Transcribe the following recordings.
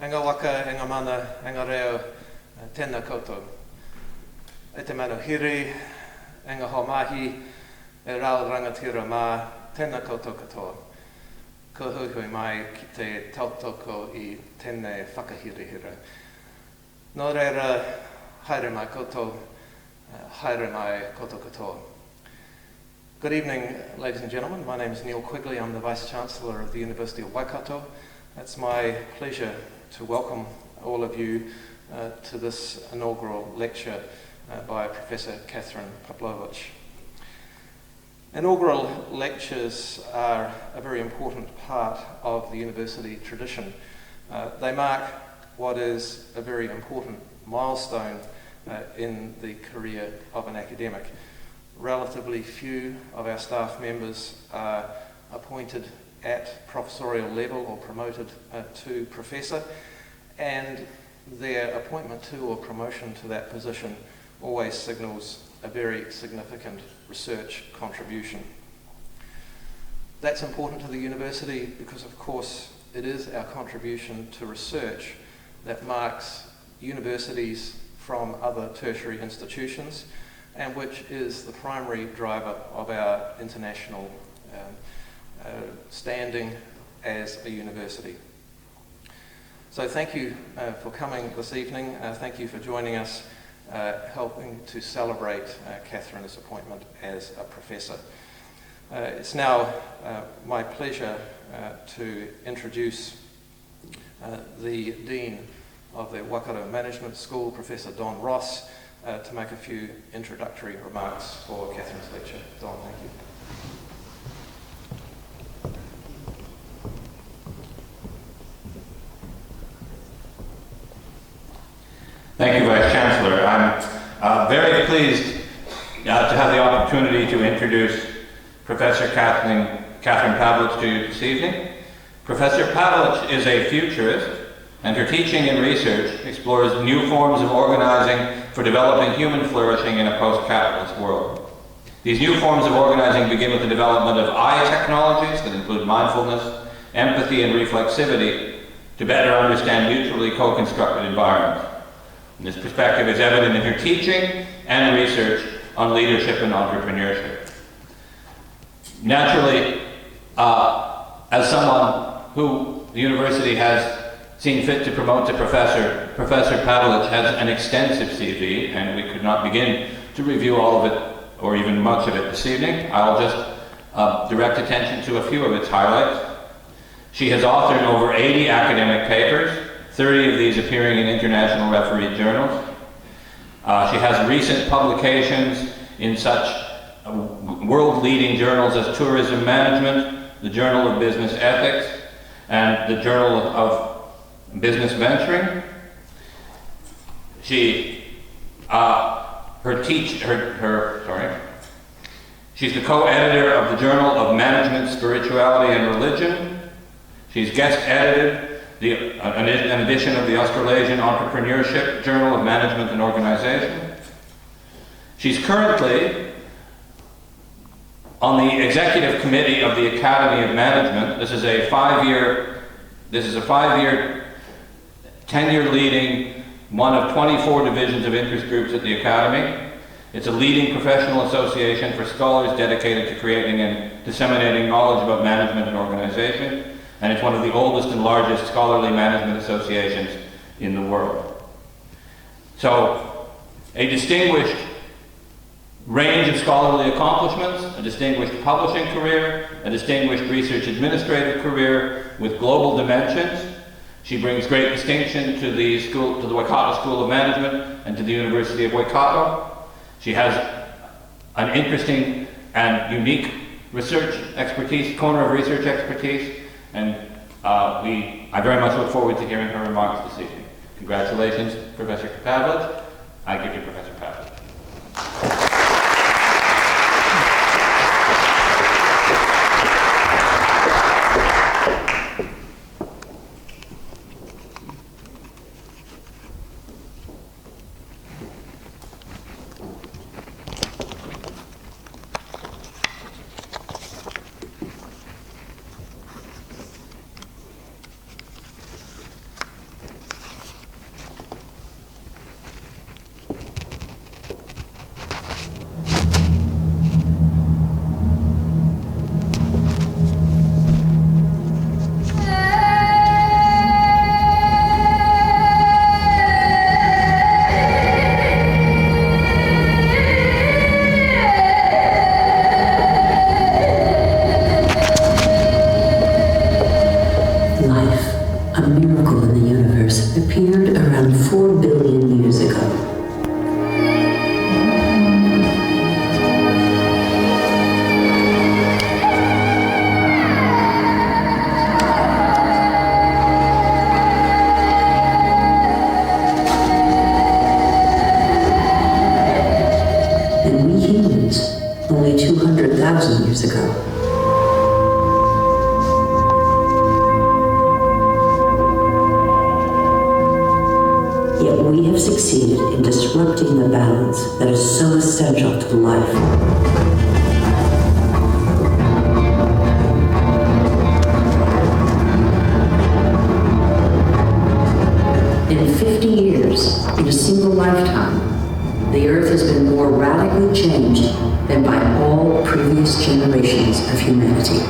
Enga waka, enga mana, enga reo, tēnā koutou. E te manuhiri, enga homahi, e rao rangatira mā, tēnā koutou katoa. Ko hui mai ki te tautoko I tēnei whakahirihira. Nō reira, haere mai koutou, haere mai koutou katoa. Good evening, ladies and gentlemen. My name is Neil Quigley. I'm the Vice-Chancellor of the University of Waikato. It's my pleasure to welcome all of you to this inaugural lecture by Professor Kathryn Pavlovich. Inaugural lectures are a very important part of the university tradition. They mark what is a very important milestone in the career of an academic. Relatively few of our staff members are appointed at professorial level or promoted to professor, and their appointment to or promotion to that position always signals a very significant research contribution. That's important to the university because, of course, it is our contribution to research that marks universities from other tertiary institutions, and which is the primary driver of our international standing as a university. So thank you for coming this evening. Thank you for joining us, helping to celebrate Kathryn's appointment as a professor. It's now my pleasure to introduce the Dean of the Waikato Management School, Professor Don Ross, to make a few introductory remarks for Kathryn's lecture. Don, thank you. Thank you, Vice Chancellor. I'm very pleased to have the opportunity to introduce Professor Kathryn Pavlovich to you this evening. Professor Pavlovich is a futurist, and her teaching and research explores new forms of organizing for developing human flourishing in a post-capitalist world. These new forms of organizing begin with the development of I technologies that include mindfulness, empathy, and reflexivity to better understand mutually co-constructed environments. And this perspective is evident in her teaching and research on leadership and entrepreneurship. Naturally, as someone who the university has seen fit to promote to professor, Professor Pavlovich has an extensive CV, and we could not begin to review all of it, or even much of it this evening. I'll just direct attention to a few of its highlights. She has authored over 80 academic papers, 30 of these appearing in international refereed journals. She has recent publications in such world-leading journals as Tourism Management, the Journal of Business Ethics, and the Journal of Business Venturing. She's the co-editor of the Journal of Management, Spirituality, and Religion. She's guest edited an edition of the Australasian Entrepreneurship Journal of Management and Organization. She's currently on the executive committee of the Academy of Management. This is a five-year tenure leading one of 24 divisions of interest groups at the Academy. It's a leading professional association for scholars dedicated to creating and disseminating knowledge about management and organization, and it's one of the oldest and largest scholarly management associations in the world. So, a distinguished range of scholarly accomplishments, a distinguished publishing career, a distinguished research administrative career with global dimensions. She brings great distinction to the Waikato School of Management and to the University of Waikato. She has an interesting and unique research expertise, corner of research expertise, and I very much look forward to hearing her remarks this evening. Congratulations, Professor Pavlovich. I give you Professor Pavlovich. we have succeeded in disrupting the balance that is so essential to life. In 50 years, in a single lifetime, the Earth has been more radically changed than by all previous generations of humanity.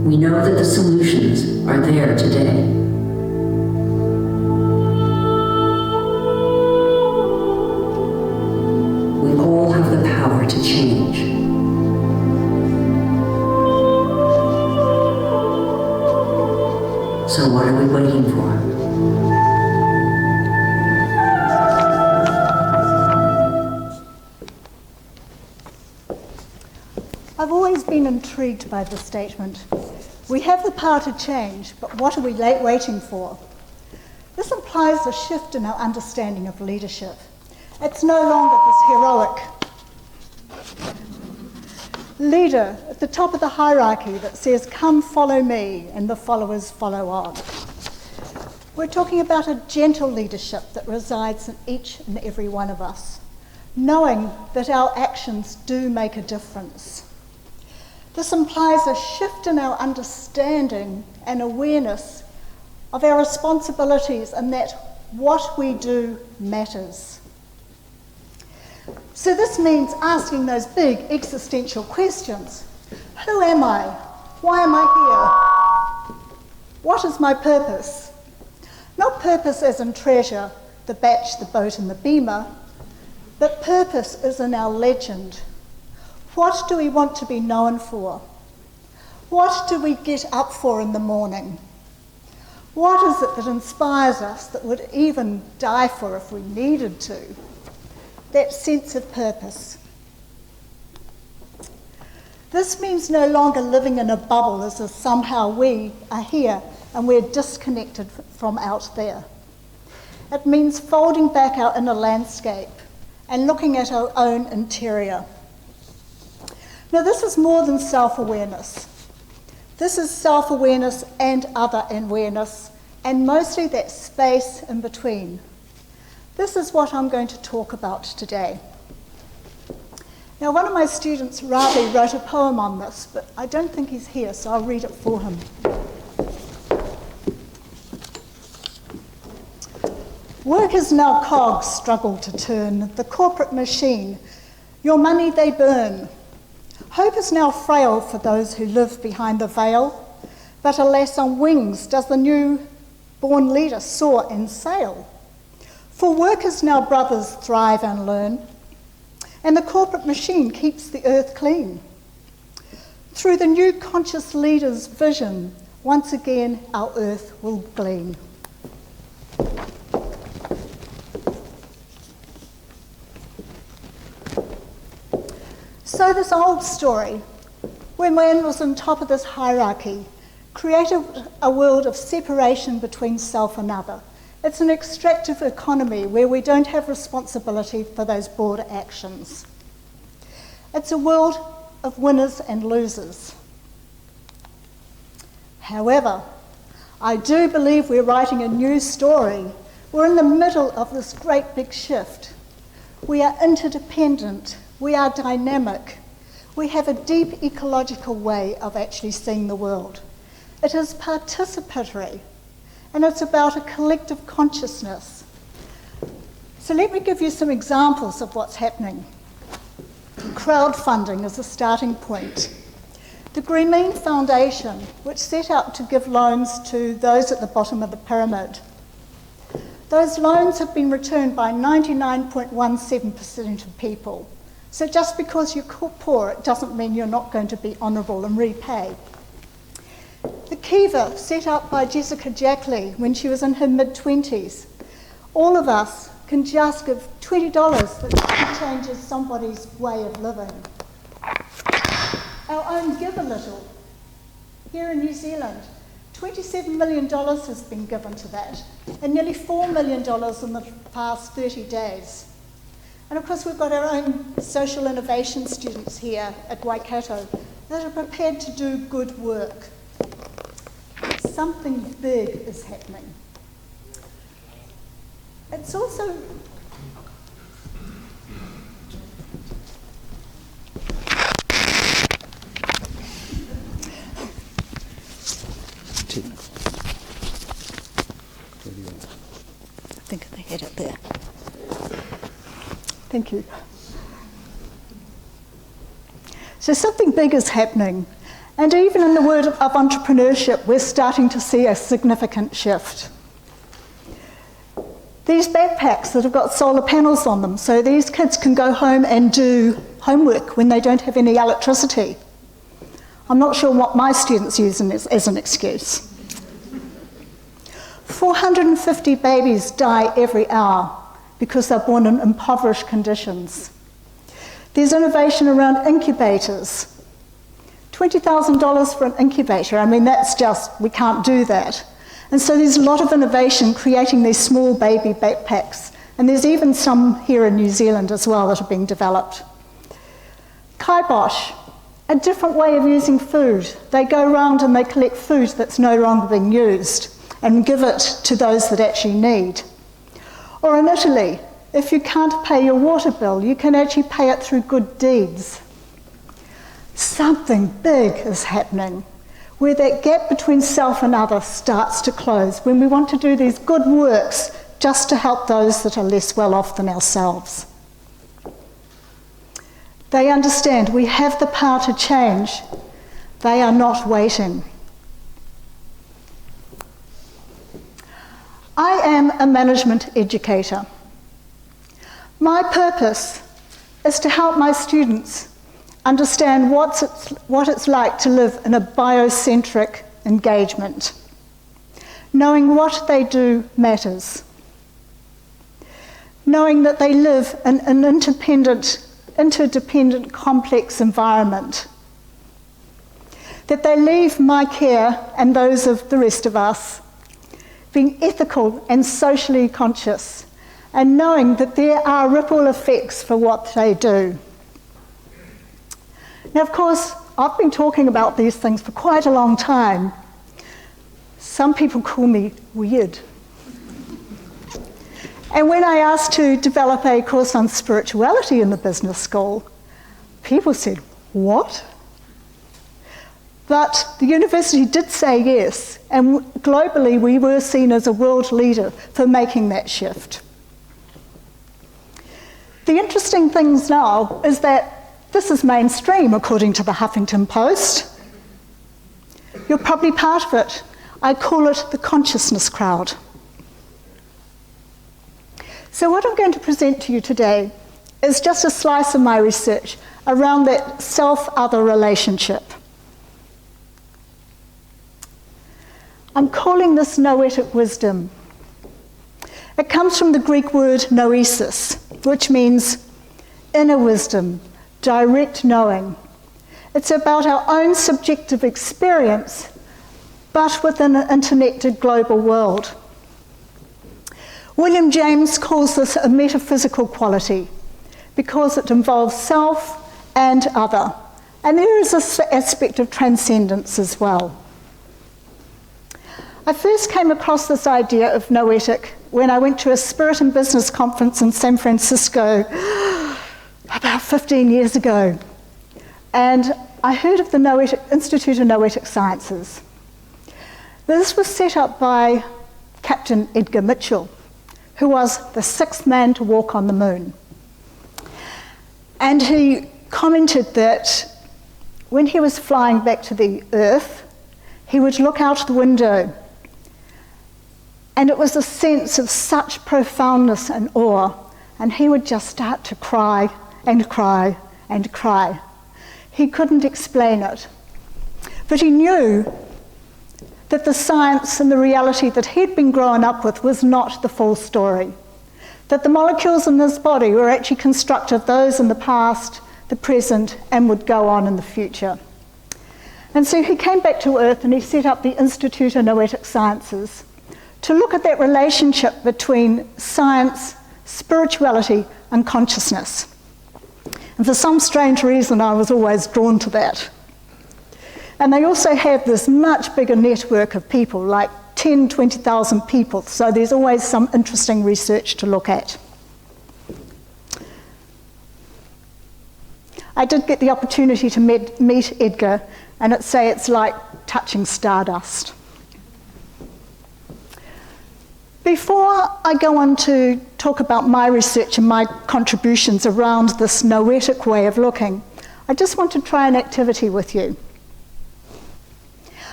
We know that the solutions are there today. We all have the power to change. So what are we waiting for? I've always been intrigued by this statement. We have the power to change, but what are we waiting for? This implies a shift in our understanding of leadership. It's no longer this heroic leader at the top of the hierarchy that says, "Come follow me," and the followers follow on. We're talking about a gentle leadership that resides in each and every one of us, knowing that our actions do make a difference. This implies a shift in our understanding and awareness of our responsibilities and that what we do matters. So this means asking those big existential questions. Who am I? Why am I here? What is my purpose? Not purpose as in treasure, the batch, the boat and the beamer, but purpose as in our legend. What do we want to be known for? What do we get up for in the morning? What is it that inspires us, that would even die for if we needed to? That sense of purpose. This means no longer living in a bubble as if somehow we are here and we're disconnected from out there. It means folding back our inner landscape and looking at our own interior. Now, this is more than self-awareness. This is self-awareness and other awareness, and mostly that space in between. This is what I'm going to talk about today. Now, one of my students, Ravi, wrote a poem on this, but I don't think he's here, so I'll read it for him. Workers now cogs struggle to turn the corporate machine. Your money they burn. Hope is now frail for those who live behind the veil, but alas, on wings does the new-born leader soar and sail. For workers now brothers thrive and learn, and the corporate machine keeps the earth clean. Through the new conscious leader's vision, once again our earth will gleam. So this old story, when man was on top of this hierarchy, created a world of separation between self and other. It's an extractive economy where we don't have responsibility for those broader actions. It's a world of winners and losers. However, I do believe we're writing a new story. We're in the middle of this great big shift. We are interdependent. We are dynamic. We have a deep ecological way of actually seeing the world. It is participatory, and it's about a collective consciousness. So let me give you some examples of what's happening. Crowdfunding is a starting point. The Green Foundation, which set out to give loans to those at the bottom of the pyramid. Those loans have been returned by 99.17% of people. So just because you're poor, it doesn't mean you're not going to be honourable and repay. The Kiva, set up by Jessica Jackley when she was in her mid-20s. All of us can just give $20 that changes somebody's way of living. Our own Give a Little. Here in New Zealand, $27 million has been given to that, and nearly $4 million in the past 30 days. And of course we've got our own social innovation students here at Waikato that are prepared to do good work. Something big is happening. It's also I think they had it there. Thank you. So something big is happening, and even in the world of entrepreneurship, we're starting to see a significant shift. These backpacks that have got solar panels on them, so these kids can go home and do homework when they don't have any electricity. I'm not sure what my students use as an excuse. 450 babies die every hour because they're born in impoverished conditions. There's innovation around incubators. $20,000 for an incubator, I mean, that's just, we can't do that. And so there's a lot of innovation creating these small baby backpacks. And there's even some here in New Zealand as well that are being developed. Kibosh, a different way of using food. They go around and they collect food that's no longer being used and give it to those that actually need. Or in Italy, if you can't pay your water bill, you can actually pay it through good deeds. Something big is happening, where that gap between self and other starts to close, when we want to do these good works just to help those that are less well off than ourselves. They understand we have the power to change. They are not waiting. I am a management educator. My purpose is to help my students understand what it's like to live in a biocentric engagement. Knowing what they do matters. Knowing that they live in an interdependent, complex environment. That they leave my care and those of the rest of us being ethical and socially conscious, and knowing that there are ripple effects for what they do. Now, of course, I've been talking about these things for quite a long time. Some people call me weird. And when I asked to develop a course on spirituality in the business school, people said, "What?" But the university did say yes, and globally we were seen as a world leader for making that shift. The interesting thing now is that this is mainstream, according to the Huffington Post. You're probably part of it. I call it the consciousness crowd. So what I'm going to present to you today is just a slice of my research around that self-other relationship. I'm calling this noetic wisdom. It comes from the Greek word Noesis, which means inner wisdom, direct knowing. It's about our own subjective experience, but within an interconnected global world. William James calls this a metaphysical quality because it involves self and other. And there is this aspect of transcendence as well. I first came across this idea of noetic when I went to a Spirit and Business conference in San Francisco about 15 years ago. And I heard of the Institute of Noetic Sciences. This was set up by Captain Edgar Mitchell, who was the 6th man to walk on the moon. And he commented that when he was flying back to the Earth, he would look out the window, and it was a sense of such profoundness and awe, and he would just start to cry and cry and cry. He couldn't explain it, but he knew that the science and the reality that he'd been growing up with was not the full story, that the molecules in his body were actually constructed of those in the past, the present, and would go on in the future. And so he came back to Earth and he set up the Institute of Noetic Sciences to look at that relationship between science, spirituality, unconsciousness. And for some strange reason, I was always drawn to that. And they also have this much bigger network of people, like 10, 20,000 people, so there's always some interesting research to look at. I did get the opportunity to meet Edgar, and it's like touching stardust. Before I go on to talk about my research and my contributions around this noetic way of looking, I just want to try an activity with you.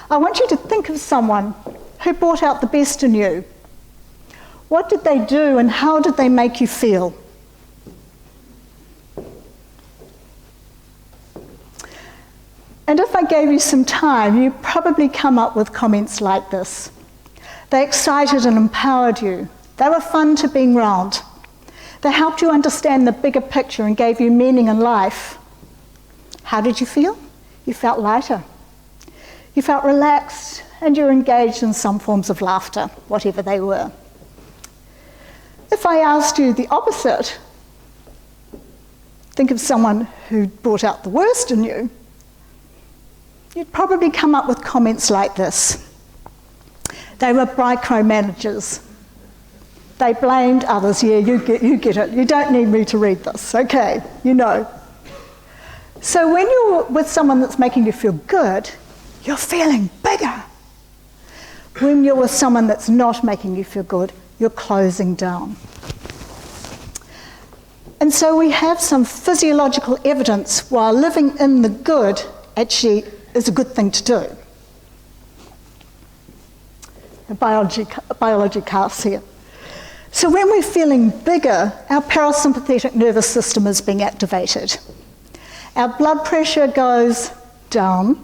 I want you to think of someone who brought out the best in you. What did they do and how did they make you feel? And if I gave you some time, you'd probably come up with comments like this. They excited and empowered you. They were fun to be around. They helped you understand the bigger picture and gave you meaning in life. How did you feel? You felt lighter. You felt relaxed, and you were engaged in some forms of laughter, whatever they were. If I asked you the opposite, think of someone who brought out the worst in you, you'd probably come up with comments like this. They were micromanagers. They blamed others. Yeah, you get it. You don't need me to read this. Okay, you know. So when you're with someone that's making you feel good, you're feeling bigger. When you're with someone that's not making you feel good, you're closing down. And so we have some physiological evidence why living in the good actually is a good thing to do. Biology casts here. So when we're feeling bigger, our parasympathetic nervous system is being activated. Our blood pressure goes down,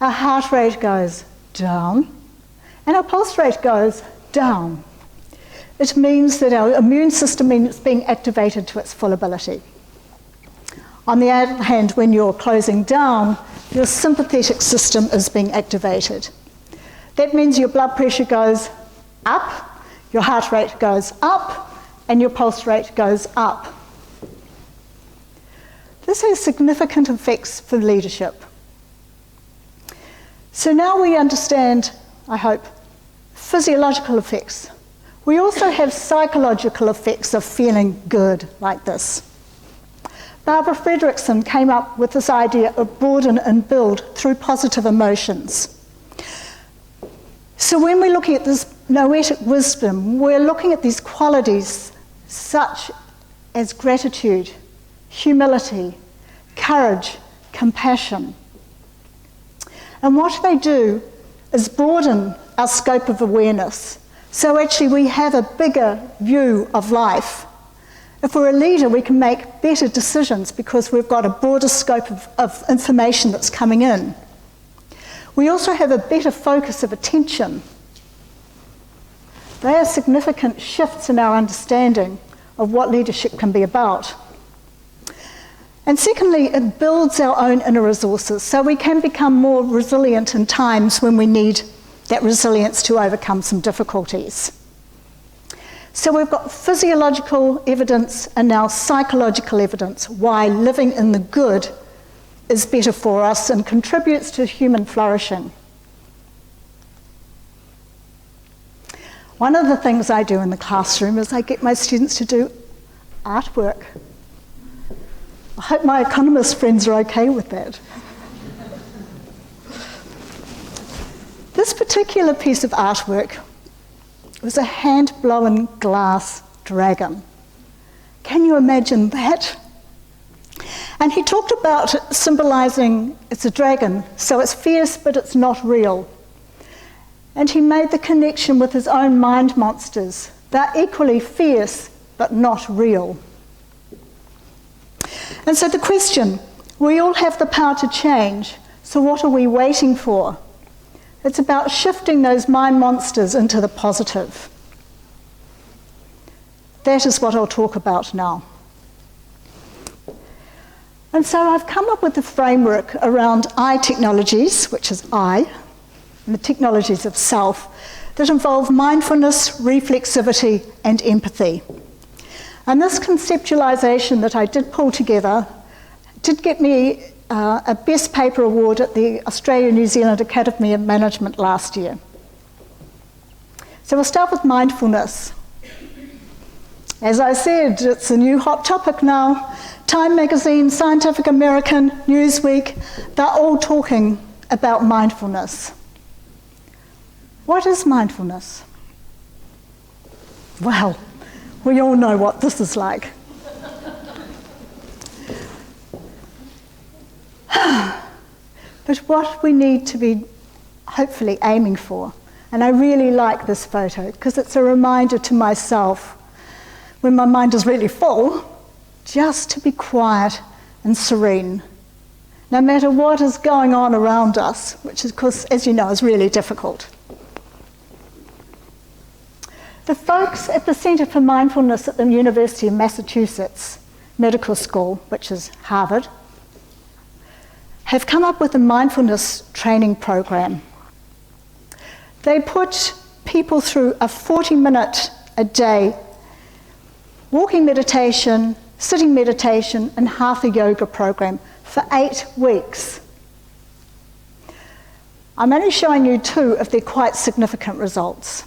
our heart rate goes down, and our pulse rate goes down. It means that our immune system is being activated to its full ability. On the other hand, when you're closing down, your sympathetic system is being activated. That means your blood pressure goes up, your heart rate goes up, and your pulse rate goes up. This has significant effects for leadership. So now we understand, I hope, physiological effects. We also have psychological effects of feeling good like this. Barbara Fredrickson came up with this idea of broaden and build through positive emotions. So when we're looking at this noetic wisdom, we're looking at these qualities such as gratitude, humility, courage, compassion. And what they do is broaden our scope of awareness. So actually we have a bigger view of life. If we're a leader, we can make better decisions because we've got a broader scope of information that's coming in. We also have a better focus of attention. They are significant shifts in our understanding of what leadership can be about. And secondly, it builds our own inner resources, so we can become more resilient in times when we need that resilience to overcome some difficulties. So we've got physiological evidence and now psychological evidence why living in the good is better for us and contributes to human flourishing. One of the things I do in the classroom is I get my students to do artwork. I hope my economist friends are okay with that. This particular piece of artwork was a hand-blown glass dragon. Can you imagine that? And he talked about symbolizing it's a dragon, so it's fierce but it's not real. And he made the connection with his own mind monsters. They're equally fierce but not real. And so the question, we all have the power to change, so what are we waiting for? It's about shifting those mind monsters into the positive. That is what I'll talk about now. And so I've come up with a framework around I technologies, which is I, and the technologies of self, that involve mindfulness, reflexivity, and empathy. And this conceptualization that I did pull together did get me a Best Paper Award at the Australia-New Zealand Academy of Management last year. So we'll start with mindfulness. As I said, it's a new hot topic now. Time Magazine, Scientific American, Newsweek, they're all talking about mindfulness. What is mindfulness? Well, we all know what this is like. But what we need to be hopefully aiming for, and I really like this photo because it's a reminder to myself when my mind is really full, just to be quiet and serene, no matter what is going on around us, which of course, as you know, is really difficult. The folks at the Centre for Mindfulness at the University of Massachusetts Medical School, which is Harvard, have come up with a mindfulness training program. They put people through a 40-minute a day walking meditation, sitting meditation, and hatha yoga program for 8 weeks. I'm only showing you 2 of their quite significant results.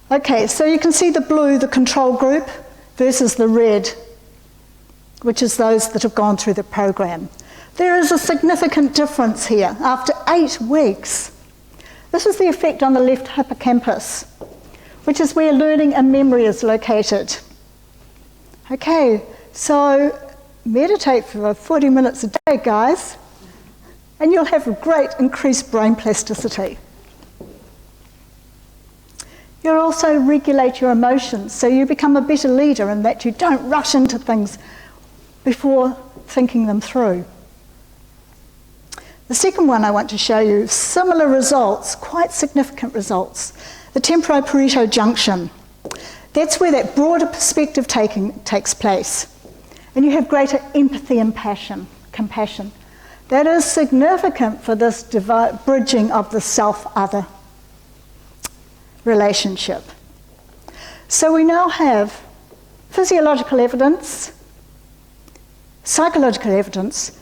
Okay, so you can see the blue, the control group, versus the red, which is those that have gone through the program. There is a significant difference here after 8 weeks. This is the effect on the left hippocampus, which is where learning and memory is located. Okay, so meditate for 40 minutes a day, guys, and you'll have a great increased brain plasticity. You'll also regulate your emotions, so you become a better leader in that you don't rush into things before thinking them through. The second one I want to show you, similar results, quite significant results. The temporoparietal junction. That's where that broader perspective takes place. And you have greater empathy and compassion. That is significant for this bridging of the self-other relationship. So we now have physiological evidence, psychological evidence,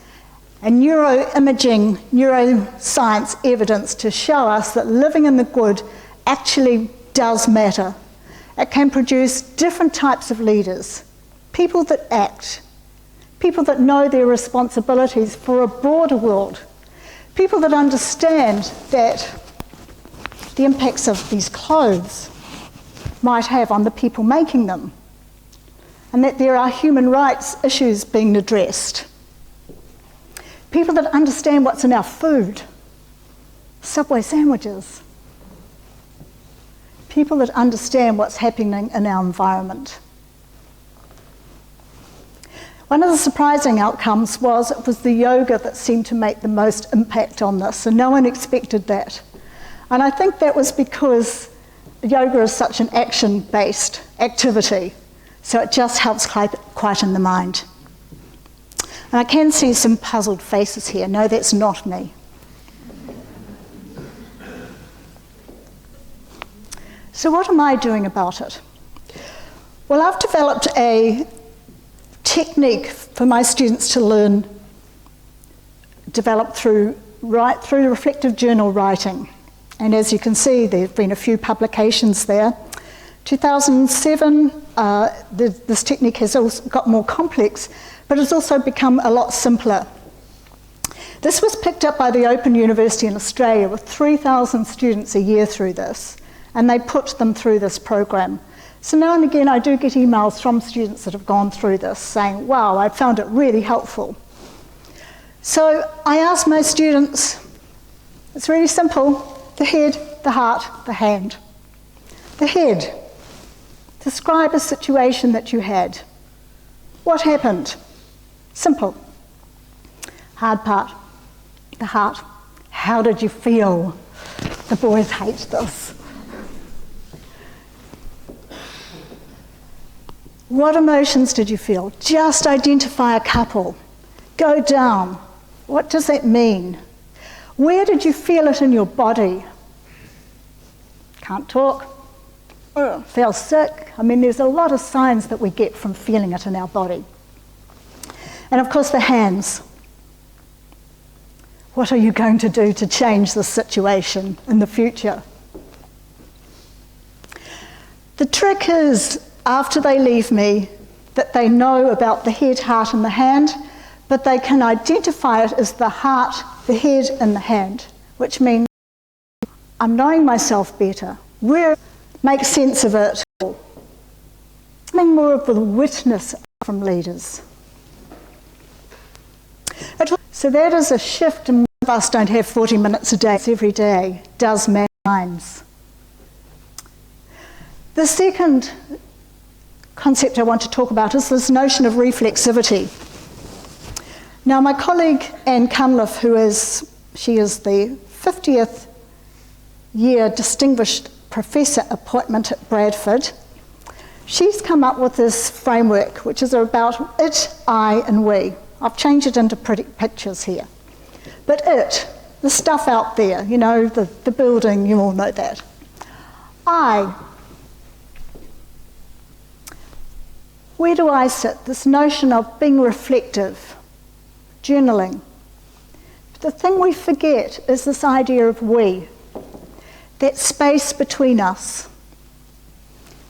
and neuroimaging, neuroscience evidence to show us that living in the good actually does matter. It can produce different types of leaders, people that act, people that know their responsibilities for a broader world, people that understand that the impacts of these clothes might have on the people making them, and that there are human rights issues being addressed. People that understand what's in our food, Subway sandwiches. People that understand what's happening in our environment. One of the surprising outcomes was it was the yoga that seemed to make the most impact on this, and no one expected that. And I think that was because yoga is such an action-based activity, so it just helps quieten the mind. And I can see some puzzled faces here. No, that's not me. So what am I doing about it? Well, I've developed a technique for my students to learn, developed through reflective journal writing. And as you can see, there have been a few publications there. 2007, this technique has also got more complex, but it's also become a lot simpler. This was picked up by the Open University in Australia with 3,000 students a year through this, and they put them through this program. So now and again I do get emails from students that have gone through this saying, wow, I found it really helpful. So I ask my students, it's really simple, the head, the heart, the hand. The head. Describe a situation that you had. What happened? Simple. Hard part. The heart. How did you feel? The boys hate this. What emotions did you feel? Just identify a couple. Go down. What does that mean? Where did you feel it in your body? Can't talk. feel sick. I mean, there's a lot of signs that we get from feeling it in our body. And of course, the hands. What are you going to do to change the situation in the future? The trick is, after they leave me, that they know about the head, heart, and the hand, but they can identify it as the heart, the head, and the hand, which means I'm knowing myself better. Make sense of it. Something more of the witness from leaders. So that is a shift, and most of us don't have 40 minutes a day. It's every day does matter minds. The second concept I want to talk about is this notion of reflexivity. Now, my colleague Anne Cunliffe, she is the 50th year distinguished professor appointment at Bradford, she's come up with this framework, which is about it, I, and we. I've changed it into pretty pictures here. But it, the stuff out there, you know, the building, you all know that. I, where do I sit? This notion of being reflective, journaling. But the thing we forget is this idea of we, that space between us.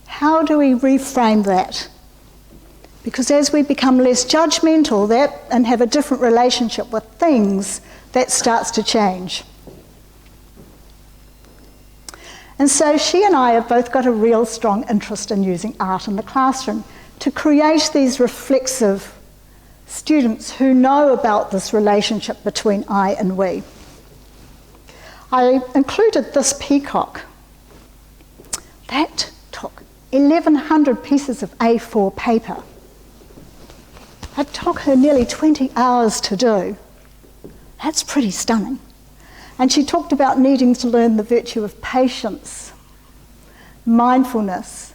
How do we reframe that? Because as we become less judgmental and have a different relationship with things, that starts to change. And so she and I have both got a real strong interest in using art in the classroom to create these reflexive students who know about this relationship between I and we. I included this peacock. That took 1,100 pieces of A4 paper. It took her nearly 20 hours to do. That's pretty stunning. And she talked about needing to learn the virtue of patience, mindfulness,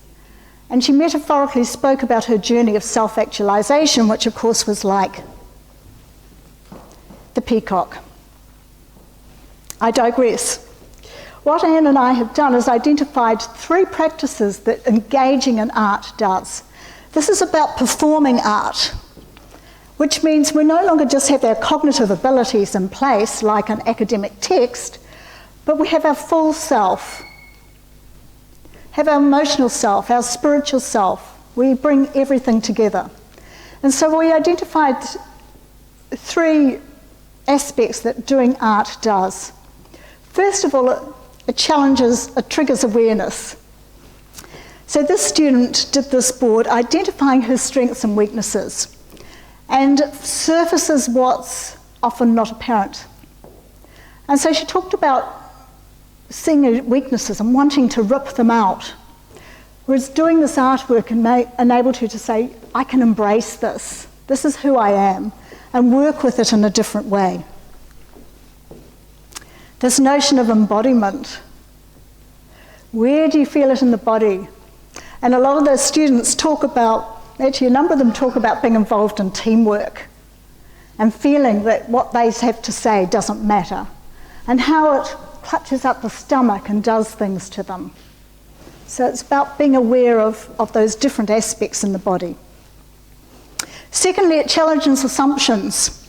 and she metaphorically spoke about her journey of self-actualization, which of course was like the peacock. I digress. What Anne and I have done is identified 3 practices that engaging in art does. This is about performing art, which means we no longer just have our cognitive abilities in place, like an academic text, but we have our full self, have our emotional self, our spiritual self. We bring everything together. And so we identified 3 aspects that doing art does. First of all, it triggers awareness. So this student did this board identifying her strengths and weaknesses, and surfaces what's often not apparent. And so she talked about seeing her weaknesses and wanting to rip them out, whereas doing this artwork enabled her to say, I can embrace this. This is who I am, and work with it in a different way. This notion of embodiment. Where do you feel it in the body? And a lot of those students talk about, actually a number of them talk about being involved in teamwork and feeling that what they have to say doesn't matter, and how it clutches up the stomach and does things to them. So it's about being aware of those different aspects in the body. Secondly, it challenges assumptions.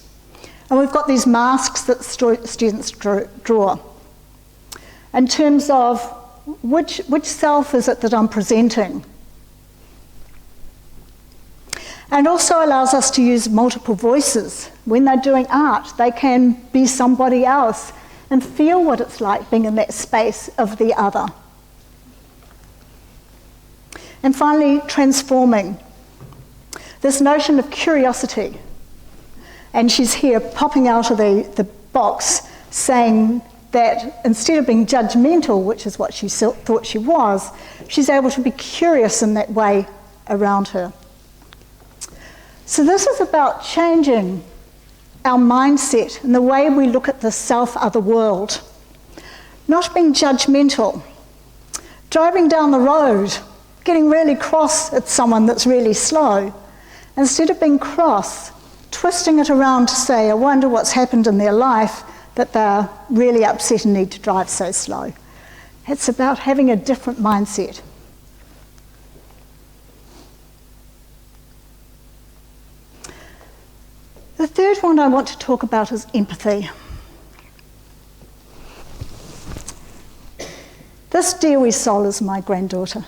And we've got these masks that students draw in terms of which self is it that I'm presenting. And also allows us to use multiple voices. When they're doing art, they can be somebody else and feel what it's like being in that space of the other. And finally, transforming. This notion of curiosity. And she's here popping out of the box saying that instead of being judgmental, which is what she thought she was, she's able to be curious in that way around her. So this is about changing our mindset and the way we look at the self-other world. Not being judgmental. Driving down the road, getting really cross at someone that's really slow. Instead of being cross, twisting it around to say, I wonder what's happened in their life that they're really upset and need to drive so slow. It's about having a different mindset. The third one I want to talk about is empathy. This dear wee soul is my granddaughter.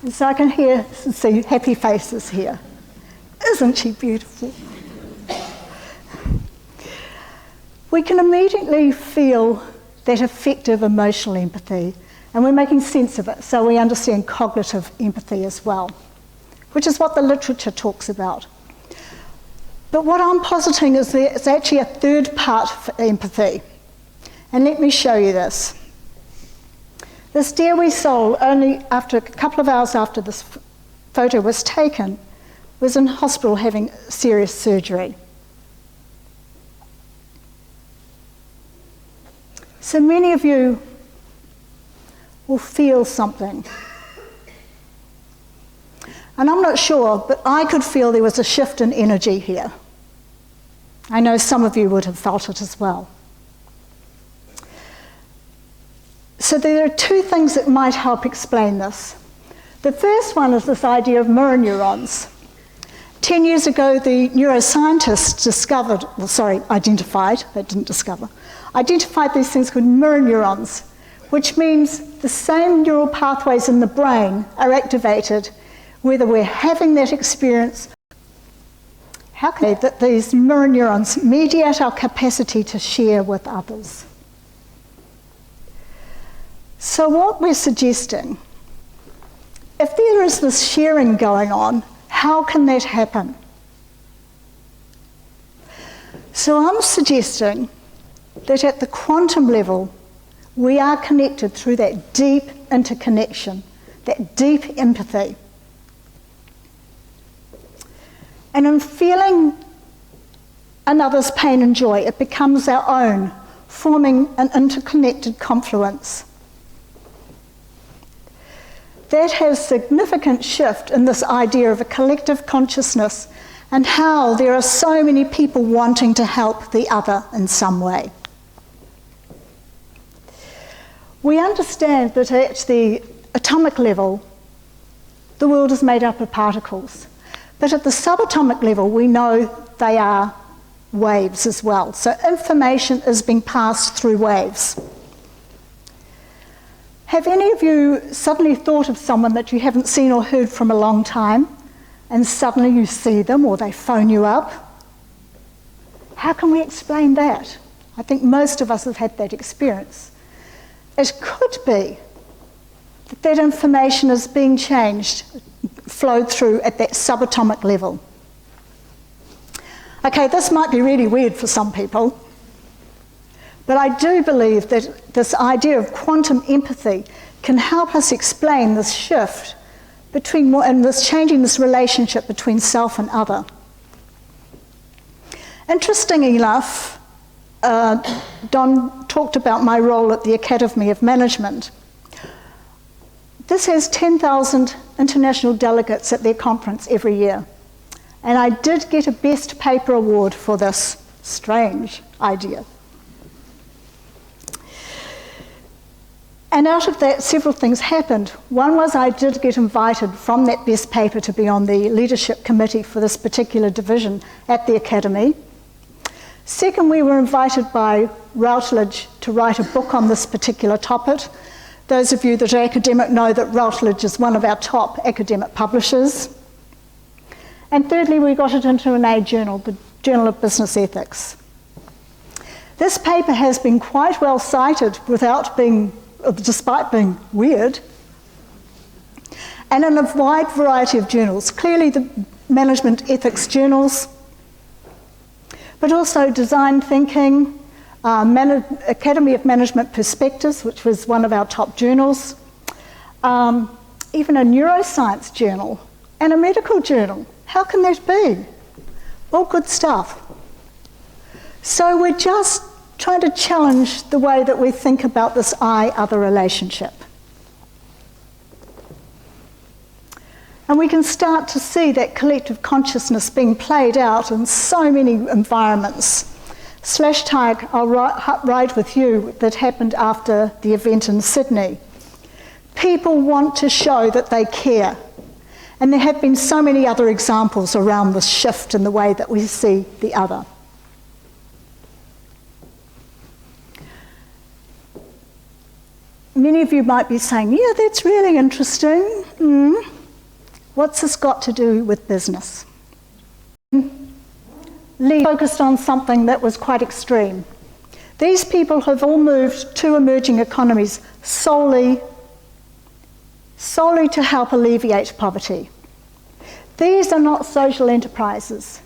And so I can see happy faces here. Isn't she beautiful? We can immediately feel that effective emotional empathy, and we're making sense of it, so we understand cognitive empathy as well, which is what the literature talks about. But what I'm positing is there's actually a third part for empathy. And let me show you this. This dear wee soul, only after a couple of hours after this photo was taken, was in hospital having serious surgery. So many of you will feel something. And I'm not sure, but I could feel there was a shift in energy here. I know some of you would have felt it as well. So there are two things that might help explain this. The first one is this idea of mirror neurons. 10 years ago, the neuroscientists identified these things called mirror neurons, which means the same neural pathways in the brain are activated whether we're having that experience. How can they, that these mirror neurons mediate our capacity to share with others? So what we're suggesting, if there is this sharing going on, how can that happen? So I'm suggesting that at the quantum level, we are connected through that deep interconnection, that deep empathy. And in feeling another's pain and joy, it becomes our own, forming an interconnected confluence. That has significant shift in this idea of a collective consciousness and how there are so many people wanting to help the other in some way. We understand that at the atomic level, the world is made up of particles. But at the subatomic level, we know they are waves as well. So information is being passed through waves. Have any of you suddenly thought of someone that you haven't seen or heard from a long time, and suddenly you see them or they phone you up? How can we explain that? I think most of us have had that experience. It could be that that information is being changed, flowed through at that subatomic level. Okay, this might be really weird for some people, but I do believe that this idea of quantum empathy can help us explain this shift between and this changing this relationship between self and other. Interestingly enough, Don talked about my role at the Academy of Management. This has 10,000 international delegates at their conference every year. And I did get a Best Paper Award for this strange idea. And out of that, several things happened. One was I did get invited from that Best Paper to be on the leadership committee for this particular division at the Academy. Second, we were invited by Routledge to write a book on this particular topic. Those of you that are academic know that Routledge is one of our top academic publishers. And thirdly, we got it into an A journal, the Journal of Business Ethics. This paper has been quite well cited despite being weird, and in a wide variety of journals. Clearly the management ethics journals, but also Design Thinking, Academy of Management Perspectives, which was one of our top journals, even a neuroscience journal, and a medical journal. How can that be? All good stuff. So we're just trying to challenge the way that we think about this I-other relationship. And we can start to see that collective consciousness being played out in so many environments. /Tag, I'll ride with you, that happened after the event in Sydney. People want to show that they care. And there have been so many other examples around this shift in the way that we see the other. Many of you might be saying, yeah, that's really interesting. What's this got to do with business? Lee focused on something that was quite extreme. These people have all moved to emerging economies solely to help alleviate poverty. These are not social enterprises.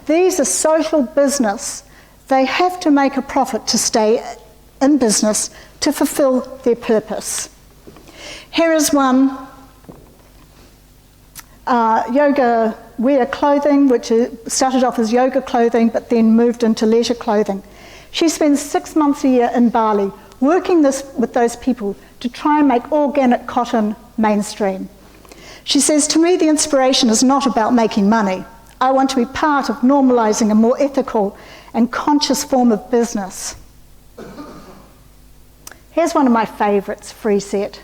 These are social business. They have to make a profit to stay in business to fulfill their purpose. Here is one, yoga wear clothing, which started off as yoga clothing but then moved into leisure clothing. She spends 6 months a year in Bali working with those people to try and make organic cotton mainstream. She says, to me the inspiration is not about making money. I want to be part of normalising a more ethical and conscious form of business. Here's one of my favourites, Free Set.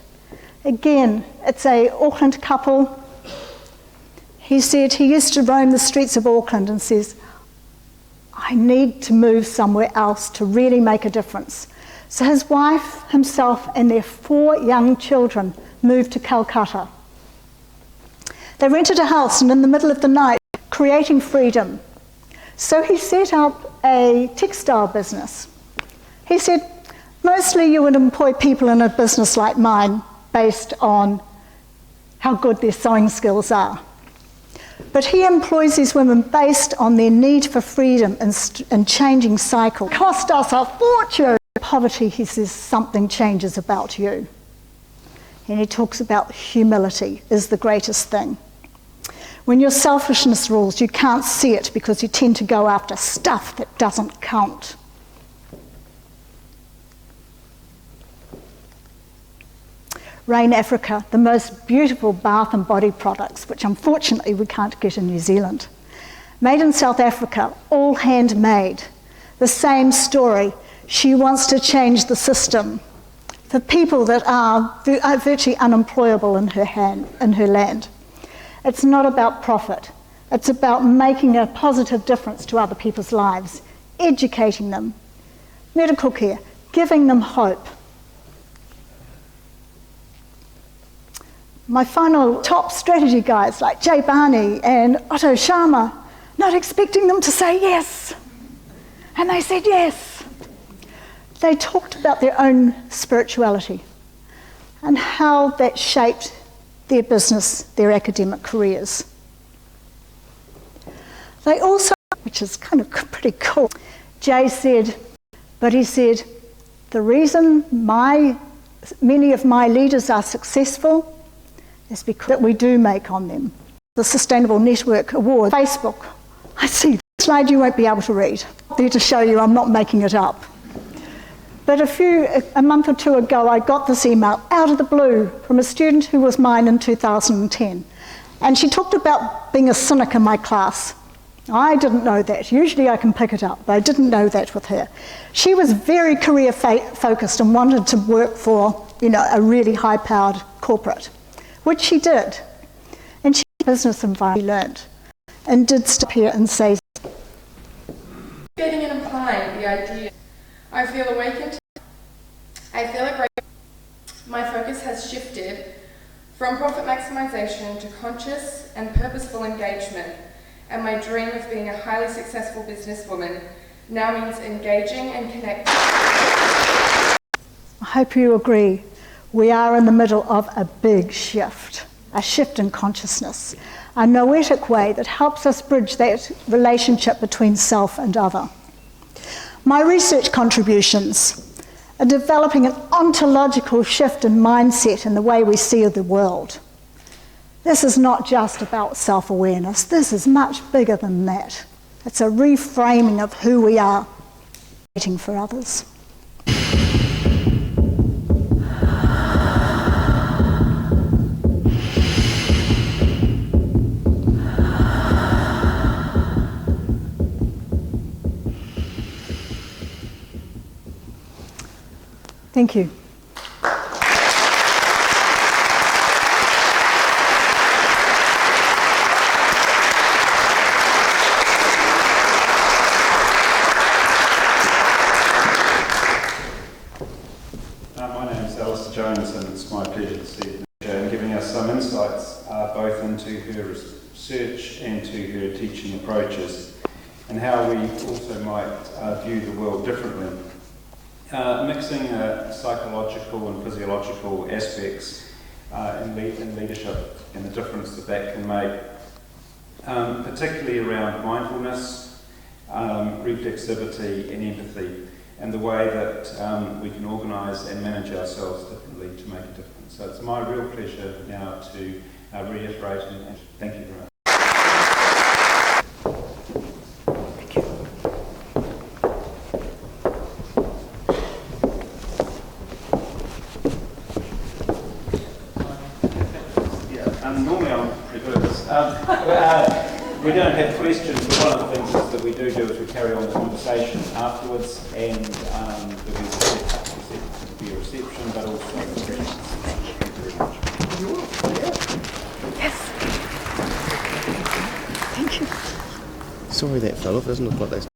Again, it's an Auckland couple. He said he used to roam the streets of Auckland and says, I need to move somewhere else to really make a difference. So his wife, himself, and their 4 young children moved to Calcutta. They rented a house, and in the middle of the night, creating freedom. So he set up a textile business. He said, mostly you would employ people in a business like mine based on how good their sewing skills are. But he employs these women based on their need for freedom and changing cycle. Cost us a fortune. Poverty, he says, something changes about you. And he talks about humility is the greatest thing. When your selfishness rules, you can't see it because you tend to go after stuff that doesn't count. Rain Africa, the most beautiful bath and body products, which unfortunately we can't get in New Zealand. Made in South Africa, all handmade. The same story. She wants to change the system for people that are virtually unemployable in her land. It's not about profit. It's about making a positive difference to other people's lives, educating them, medical care, giving them hope. My final top strategy guys like Jay Barney and Otto Sharma, not expecting them to say yes. And they said yes. They talked about their own spirituality and how that shaped their business, their academic careers. They also, which is kind of pretty cool, Jay said, the reason many of my leaders are successful is because that we do make on them. The Sustainable Network Award, Facebook. I see the slide you won't be able to read. There to show you I'm not making it up. But a month or 2 ago, I got this email out of the blue from a student who was mine in 2010. And she talked about being a cynic in my class. I didn't know that. Usually I can pick it up, but I didn't know that with her. She was very career focused and wanted to work for, a really high-powered corporate, which she did. And she business environment she learned and did stop here and say, getting and applying the idea. I feel awakened. I feel a great. My focus has shifted from profit maximization to conscious and purposeful engagement, and my dream of being a highly successful businesswoman now means engaging and connecting. I hope you agree. We are in the middle of a big shift, a shift in consciousness, a noetic way that helps us bridge that relationship between self and other. My research contributions are developing an ontological shift in mindset in the way we see the world. This is not just about self-awareness. This is much bigger than that. It's a reframing of who we are, waiting for others. Thank you. My name is Alistair Jones, and it's my pleasure to see Jane giving us some insights both into her research and to her teaching approaches, and how we also might view the world differently. Mixing psychological and physiological aspects in leadership and the difference that can make, particularly around mindfulness, reflexivity and empathy, and the way that we can organise and manage ourselves differently to make a difference. So it's my real pleasure now to reiterate and thank you very much. Normally I'm pretty good at this. We don't have questions, but one of the things that we do is we carry on the conversation afterwards, and there'll be a reception, but also questions. Thank you very much. Yes. Thank you. Sorry that Philip doesn't look like this.